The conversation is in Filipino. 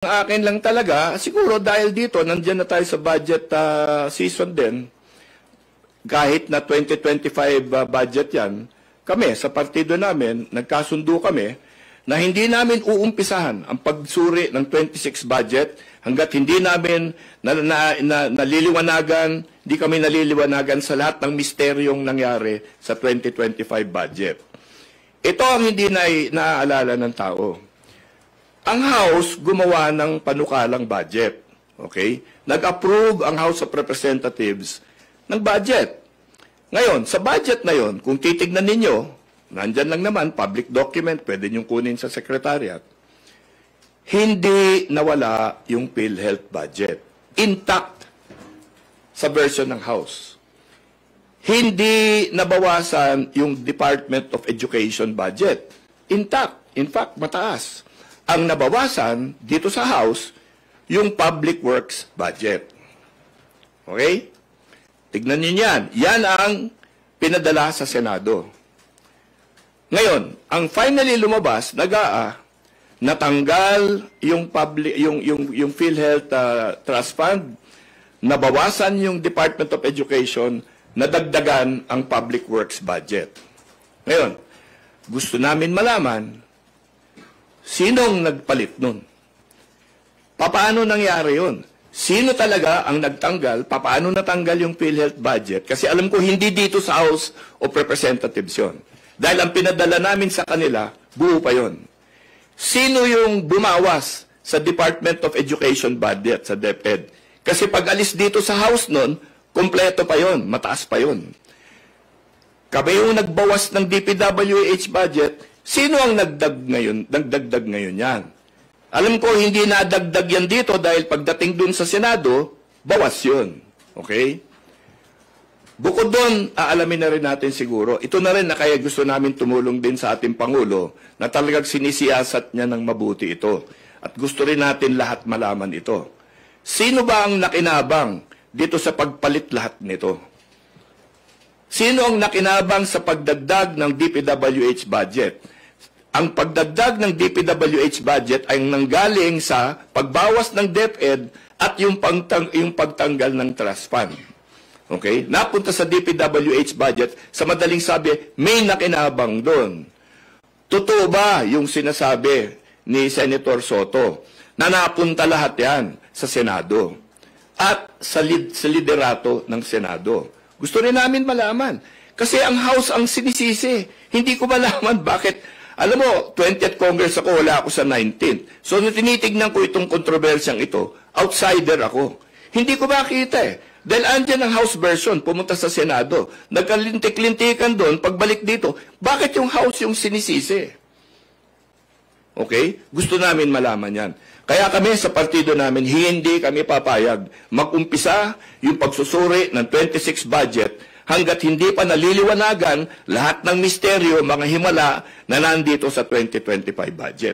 Ang akin lang talaga, siguro dahil dito, nandiyan na tayo sa budget season din, kahit na 2025 budget yan, kami sa partido namin, nagkasundo kami na hindi namin uumpisahan ang pagsuri ng 26 budget hanggat hindi namin naliliwanagan, hindi kami naliliwanagan sa lahat ng misteryong nangyari sa 2025 budget. Ito ang hindi naaalala ng tao. Ang House gumawa ng panukalang budget. Okay? Nag-approve ang House of Representatives ng budget. Ngayon, sa budget na yon, kung titignan ninyo, nandyan lang naman, public document, pwede niyong kunin sa Secretariat, hindi nawala yung PhilHealth budget. Intact sa version ng House. Hindi nabawasan yung Department of Education budget. Intact. In fact, mataas. Ang nabawasan dito sa House, yung Public Works budget. Okay? Tignan niyo yan. Yan ang pinadala sa Senado. Ngayon, ang finally lumabas, natanggal yung PhilHealth Trust Fund, nabawasan yung Department of Education, nadagdagan ang Public Works budget. Ngayon, gusto namin malaman, sinong nagpalit nun? Paano nangyari yun? Sino talaga ang nagtanggal? Paano natanggal yung PhilHealth budget? Kasi alam ko hindi dito sa House of Representatives yun. Dahil ang pinadala namin sa kanila, buo pa yun. Sino yung bumawas sa Department of Education budget, sa DepEd? Kasi pag alis dito sa House nun, kompleto pa yun, mataas pa yun. Kami yung nagbawas ng DPWH budget, sino ang nagdagdag ngayon yan? Alam ko, hindi nadagdag yan dito dahil pagdating dun sa Senado, bawas yun. Okay? Bukod doon, aalamin na rin natin siguro, ito na rin na kaya gusto namin tumulong din sa ating Pangulo na talagang sinisiyasat niya ng mabuti ito. At gusto rin natin lahat malaman ito. Sino ba ang nakinabang dito sa pagpalit lahat nito? Sino ang nakinabang sa pagdagdag ng DPWH budget? Ang pagdagdag ng DPWH budget ay nanggaling sa pagbawas ng DepEd at yung pagtanggal ng trust fund. Okay? Napunta sa DPWH budget, sa madaling sabi, may nakinabang doon. Totoo ba yung sinasabi ni Senator Soto na napunta lahat yan sa Senado at sa liderato ng Senado? Gusto rin namin malaman. Kasi ang House ang sinisisi. Hindi ko malaman bakit. Alam mo, 20th Congress ako, wala ako sa 19th. So, nung tinitignan ko itong kontrobersyang ito, outsider ako. Hindi ko makita eh. Dahil andyan ang House version, pumunta sa Senado. Nagkalintik-lintikan doon, pagbalik dito, bakit yung House yung sinisisi? Okay? Gusto namin malaman yan. Kaya kami sa partido namin, hindi kami papayag mag-umpisa yung pagsusuri ng 26 budget hanggat hindi pa naliliwanagan lahat ng misteryo, mga himala na nandito sa 2025 budget.